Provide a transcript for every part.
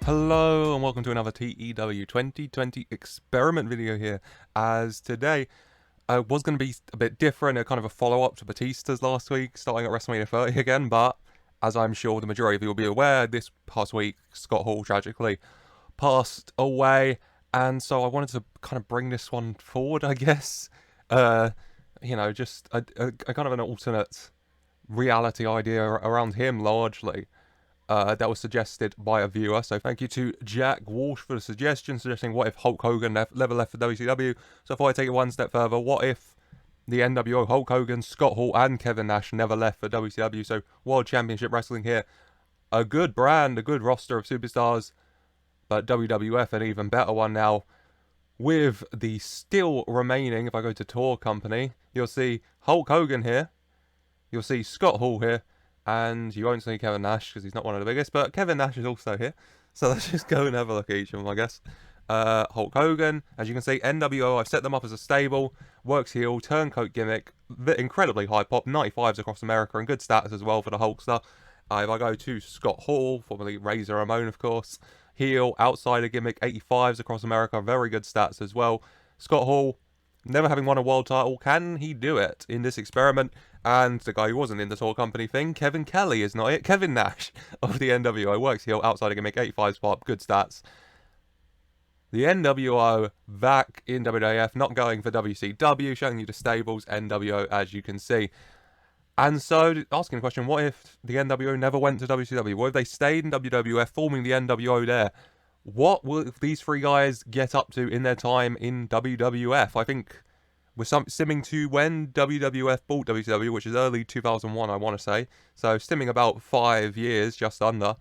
Hello and welcome to another TEW 2020 experiment video here, as today was going to be a bit different, a kind of a follow-up to Batista's last week, starting at WrestleMania 30 again, but as I'm sure the majority of you will be aware, this past week Scott Hall tragically passed away, and so I wanted to kind of bring this one forward, I guess. Just a kind of an alternate reality idea around him largely. That was suggested by a viewer, so thank you to Jack Walsh for the suggestion, suggesting what if Hulk Hogan never left for WCW. So if I take it one step further, what if the NWO Hulk Hogan, Scott Hall and Kevin Nash never left for WCW? So World Championship Wrestling here, a good brand, a good roster of superstars, but WWF an even better one now, with the still remaining, if I go to tour company, you'll see Hulk Hogan here, you'll see Scott Hall here, and you won't see Kevin Nash because he's not one of the biggest, but Kevin Nash is also here. So let's just go and have a look at each of them, I guess. Hulk Hogan, as you can see, NWO, I've set them up as a stable, works heel, turncoat gimmick, incredibly high pop, 95s across America, and good stats as well for the Hulkster. If I go to Scott Hall, formerly Razor Ramon, of course, heel, outsider gimmick, 85s across America, very good stats as well. Scott Hall, never having won a world title, can he do it in this experiment? And the guy who wasn't in the tour company thing, Kevin Kelly, is not it. Kevin Nash of the NWO, works heel, outsider gimmick, 85s pop, good stats. The NWO back in WWF, not going for WCW, showing you the stables, NWO, as you can see. And so, asking the question, what if the NWO never went to WCW? What if they stayed in WWF, forming the NWO there? What will these three guys get up to in their time in WWF? I think we're stimming to when WWF bought WCW, which is early 2001, I want to say. So, stimming about 5 years, just under.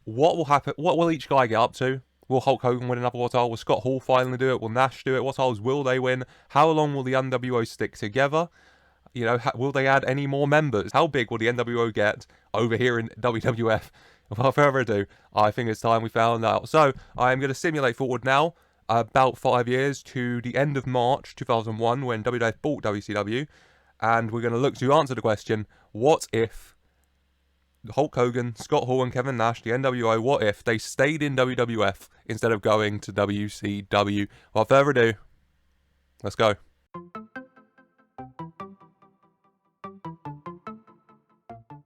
What will happen? What will each guy get up to? Will Hulk Hogan win another world title? Will Scott Hall finally do it? Will Nash do it? What titles will they win? How long will the NWO stick together? You know, will they add any more members? How big will the NWO get over here in WWF? Without further ado, I think it's time we found out. So, I'm going to simulate forward now, about 5 years to the end of March 2001, when WWF bought WCW, and we're going to look to answer the question, what if Hulk Hogan, Scott Hall and Kevin Nash, the NWO, what if they stayed in WWF instead of going to WCW? Without further ado, let's go.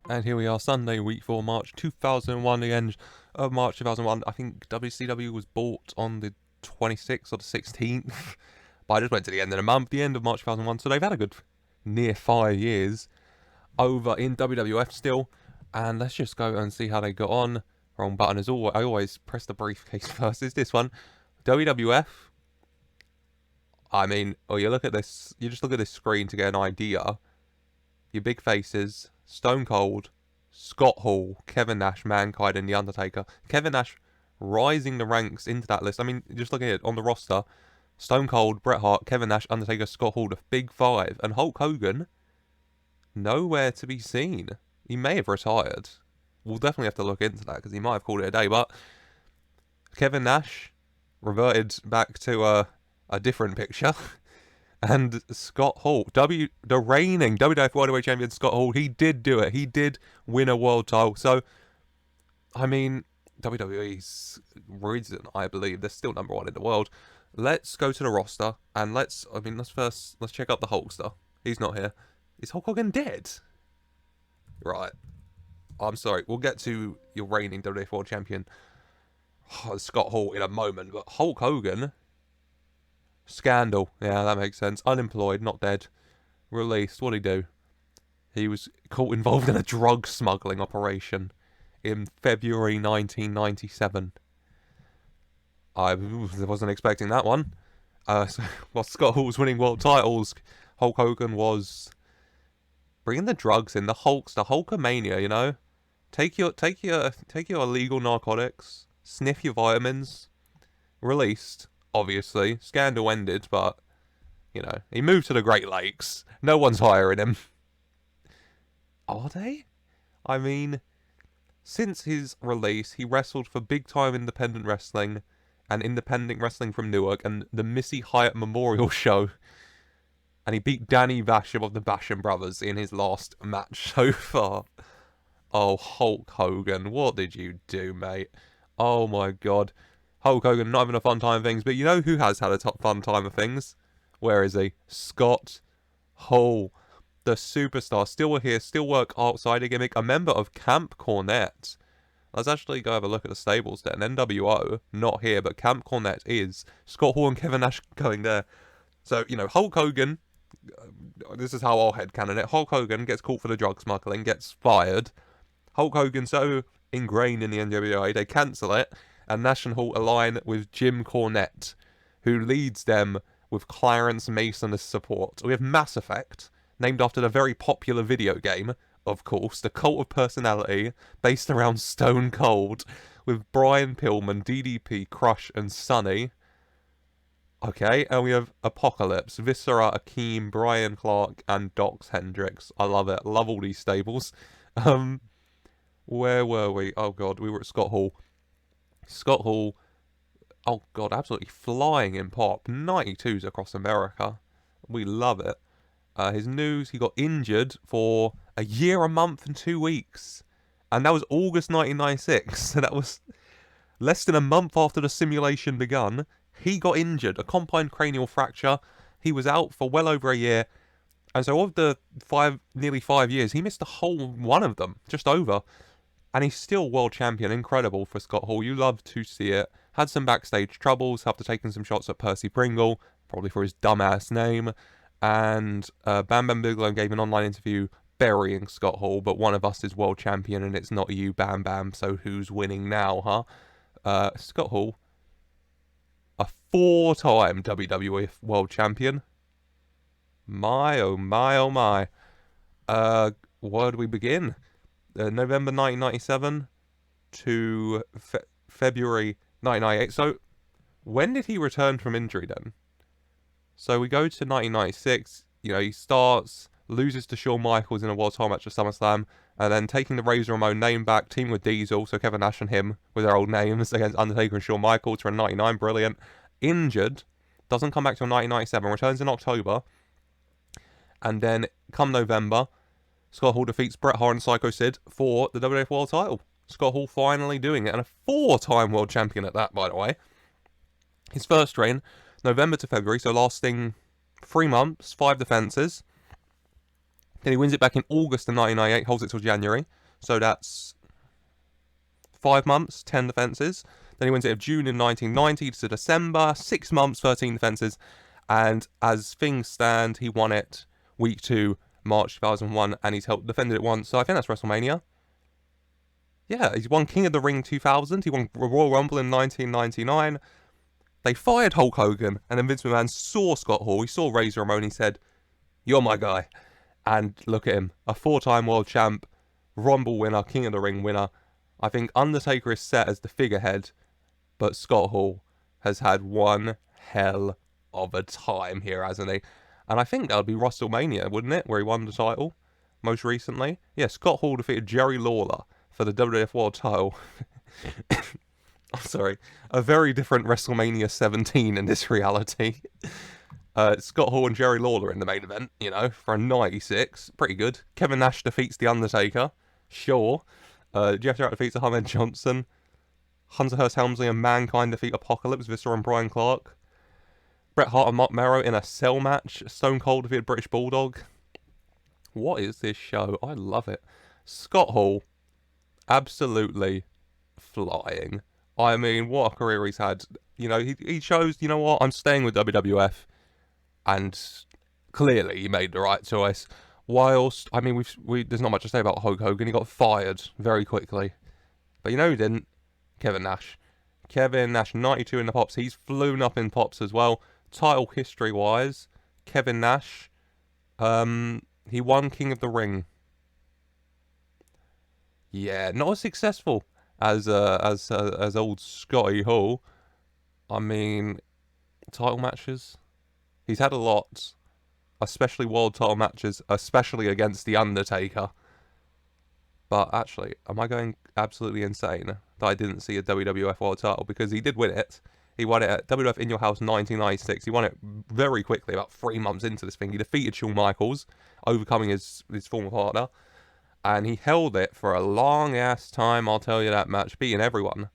And here we are, Sunday, week 4, March 2001, the end of March 2001. I think WCW was bought on the 26th or the 16th. But I just went to the end of the month, the end of March 2001. So they've had a good near 5 years over in WWF still. And let's just go and see how they got on. Wrong button as always. I always press the briefcase first. Is this one? WWF. I mean, you look at this. You just look at this screen to get an idea. Your big faces. Stone Cold, Scott Hall, Kevin Nash, Mankind, and The Undertaker. Kevin Nash rising the ranks into that list. I mean, just looking at it on the roster, Stone Cold, Bret Hart, Kevin Nash, Undertaker, Scott Hall, the big five. And Hulk Hogan, nowhere to be seen. He may have retired. We'll definitely have to look into that because he might have called it a day. But Kevin Nash reverted back to a different picture. And Scott Hall, the reigning WWF World Heavyweight Champion Scott Hall, he did do it. He did win a world title. So, I mean, WWE's reason, I believe, they're still number 1 in the world. Let's go to the roster and let's check out the Hulkster. He's not here. Is Hulk Hogan dead? Right. I'm sorry. We'll get to your reigning WWF World Champion, Scott Hall, in a moment. But Hulk Hogan... Scandal. Yeah, that makes sense. Unemployed, not dead. Released. What'd he do? He was caught involved in a drug smuggling operation in February 1997. I wasn't expecting that one. While Scott Hall was winning world titles, Hulk Hogan was bringing the drugs in. The Hulkamania, you know. Take your illegal narcotics. Sniff your vitamins. Released. Obviously, scandal ended, but, you know, he moved to the Great Lakes. No one's hiring him. Are they? I mean, since his release, he wrestled for big-time independent wrestling and independent wrestling from Newark and the Missy Hyatt Memorial Show. And he beat Danny Basham of the Basham Brothers in his last match so far. Oh, Hulk Hogan, what did you do, mate? Oh my god. Hulk Hogan not having a fun time of things, but you know who has had a fun time of things? Where is he? Scott Hall, the superstar. Still here, still work outside a gimmick, a member of Camp Cornette. Let's actually go have a look at the stables then. NWO, not here, but Camp Cornette is. Scott Hall and Kevin Nash going there. So, you know, Hulk Hogan, this is how I'll headcanon it. Hulk Hogan gets caught for the drug smuggling, gets fired. Hulk Hogan so ingrained in the NWO, they cancel it, and Nash and Hall align with Jim Cornette, who leads them with Clarence Mason as support. We have Mass Effect, named after the very popular video game, of course, the Cult of Personality, based around Stone Cold, with Brian Pillman, DDP, Crush, and Sonny. Okay, and we have Apocalypse, Viscera, Akeem, Brian Clark, and Dox Hendricks. I love it. Love all these stables. Where were we? Oh god, we were at Scott Hall. Scott Hall, oh god, absolutely flying in pop. 92s across America. We love it. His news, he got injured for a year, a month, and 2 weeks. And that was August 1996. So that was less than a month after the simulation begun. He got injured, a combined cranial fracture. He was out for well over a year. And so of the nearly 5 years, he missed a whole one of them, just over. And he's still world champion. Incredible for Scott Hall. You love to see it. Had some backstage troubles after taking some shots at Percy Pringle, probably for his dumbass name. And Bam Bam Bigelow gave an online interview burying Scott Hall, but one of us is world champion and it's not you, Bam Bam, so who's winning now, huh? Scott Hall, a 4-time WWF world champion. My, oh my, oh my. Where do we begin? November 1997 to February 1998. So, when did he return from injury then? So we go to 1996. You know, he starts, loses to Shawn Michaels in a world title match at SummerSlam, and then taking the Razor Ramon name back, team with Diesel, so Kevin Nash and him with their old names against Undertaker and Shawn Michaels for a 99. Brilliant. Injured, doesn't come back till 1997, returns in October, and then come November, Scott Hall defeats Bret Hart and Psycho Sid for the WWF World title. Scott Hall finally doing it, and a 4-time world champion at that, by the way. His first reign, November to February, so lasting 3 months, 5 defences. Then he wins it back in August of 1998, holds it till January, so that's 5 months, 10 defences. Then he wins it of June in 1990 to December, 6 months, 13 defences. And as things stand, he won it week 2, March 2001, and he's defended it once, so I think that's WrestleMania. Yeah, he's won King of the Ring 2000, he won Royal Rumble in 1999. They fired Hulk Hogan, and then Vince McMahon saw Scott Hall, he saw Razor Ramon, he said, "You're my guy." And look at him, a 4-time world champ, Rumble winner, King of the Ring winner. I think Undertaker is set as the figurehead, but Scott Hall has had one hell of a time here, hasn't he? And I think that would be WrestleMania, wouldn't it, where he won the title most recently? Yeah, Scott Hall defeated Jerry Lawler for the WWF World title. I'm sorry, a very different WrestleMania 17 in this reality. Scott Hall and Jerry Lawler in the main event, you know, for a 96. Pretty good. Kevin Nash defeats The Undertaker. Sure. Jeff Jarrett defeats Ahmed Johnson. Hunter Hearst Helmsley and Mankind defeat Apocalypse, Viscera and Brian Clark. Bret Hart and Mark Merrow in a cell match. Stone Cold defeated British Bulldog. What is this show? I love it. Scott Hall, absolutely flying. I mean, what a career he's had. You know, he chose, you know what, I'm staying with WWF. And clearly he made the right choice. Whilst, I mean, there's not much to say about Hulk Hogan. He got fired very quickly. But you know who didn't? Kevin Nash. Kevin Nash, 92 in the Pops. He's flown up in Pops as well. Title history-wise, Kevin Nash, he won King of the Ring. Yeah, not as successful as old Scotty Hall. I mean, title matches. He's had a lot, especially world title matches, especially against The Undertaker. But actually, am I going absolutely insane that I didn't see a WWF world title? Because he did win it. He won it at WWF In Your House 1996. He won it very quickly, about 3 months into this thing. He defeated Shawn Michaels, overcoming his former partner. And he held it for a long-ass time, I'll tell you that match, beating everyone.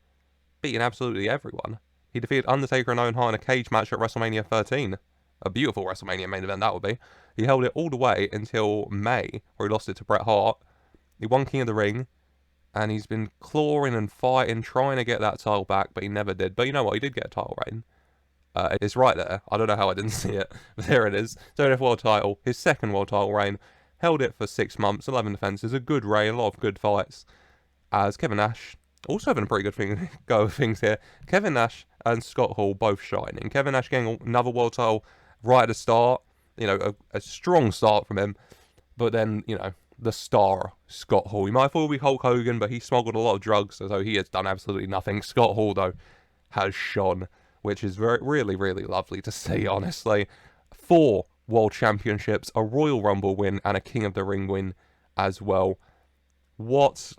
beating absolutely everyone. He defeated Undertaker and Owen Hart in a cage match at WrestleMania 13. A beautiful WrestleMania main event that would be. He held it all the way until May, where he lost it to Bret Hart. He won King of the Ring, and he's been clawing and fighting, trying to get that title back, but he never did. But you know what? He did get a title reign. It's right there. I don't know how I didn't see it, but there it is. WWF World title, his second world title reign. Held it for 6 months, 11 defenses, a good reign, a lot of good fights. As Kevin Nash, also having a pretty good go of things here. Kevin Nash and Scott Hall both shining. Kevin Nash getting another world title right at the start. You know, a strong start from him. But then, you know, the star, Scott Hall. He might have thought he'd be Hulk Hogan, but he smuggled a lot of drugs, so he has done absolutely nothing. Scott Hall, though, has shone, which is really, really lovely to see, honestly. 4 World Championships, a Royal Rumble win, and a King of the Ring win as well. What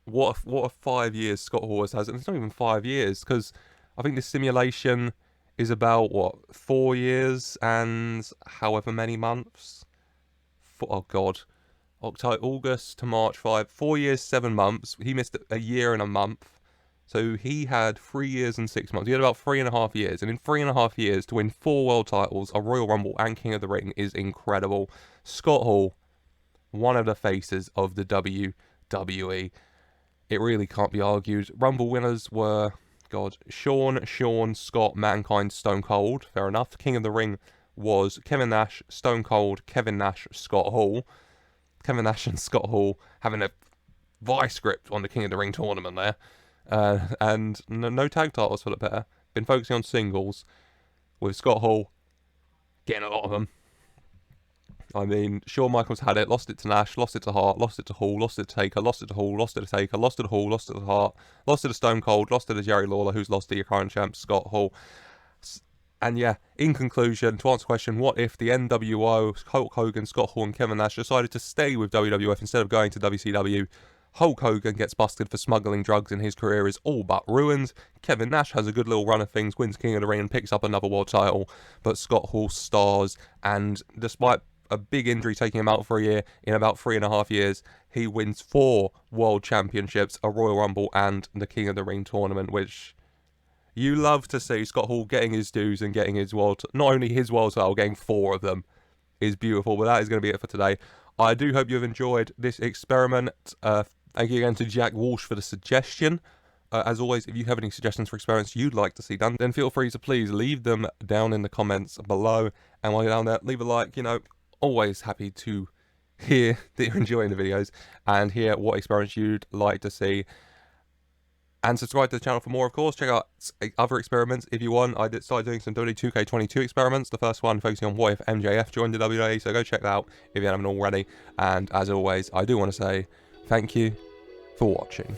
a 5 years Scott Hall has, and it's not even 5 years, because I think the simulation is about, what, 4 years and however many months? Oh, God. August to March 4 years, 7 months. He missed a year and a month. So he had 3 years and 6 months. He had about 3.5 years. And in 3.5 years, to win 4 world titles, a Royal Rumble, and King of the Ring is incredible. Scott Hall, one of the faces of the WWE. It really can't be argued. Rumble winners were, God, Shawn, Scott, Mankind, Stone Cold. Fair enough. King of the Ring was Kevin Nash, Stone Cold, Kevin Nash, Scott Hall. Kevin Nash and Scott Hall having a vice grip on the King of the Ring tournament there. And no tag titles for the pair. Been focusing on singles with Scott Hall getting a lot of them. I mean, Shawn Michaels had it, lost it to Nash, lost it to Hart, lost it to Hall, lost it to Taker, lost it to Hall, lost it to Taker, lost it to Hall, lost it to Hart, lost it to Stone Cold, lost it to Jerry Lawler, who's lost to your current champ, Scott Hall. And yeah, in conclusion, to answer the question, what if the NWO, Hulk Hogan, Scott Hall, and Kevin Nash decided to stay with WWF instead of going to WCW? Hulk Hogan gets busted for smuggling drugs and his career is all but ruined. Kevin Nash has a good little run of things, wins King of the Ring and picks up another world title. But Scott Hall stars, and despite a big injury taking him out for a year, in about 3.5 years, he wins 4 world championships, a Royal Rumble, and the King of the Ring tournament, which you love to see. Scott Hall getting his dues and getting his not only his world title, getting 4 of them is beautiful. But that is going to be it for today. I do hope you've enjoyed this experiment. Thank you again to Jack Walsh for the suggestion. As always, if you have any suggestions for experiments you'd like to see done, then feel free to please leave them down in the comments below. And while you're down there, leave a like. You know, always happy to hear that you're enjoying the videos and hear what experiments you'd like to see. And subscribe to the channel for more, of course. Check out other experiments if you want. I started doing some WWE 2K22 experiments. The first one focusing on what if MJF joined the WWE, so go check that out if you haven't already. And as always, I do want to say thank you for watching.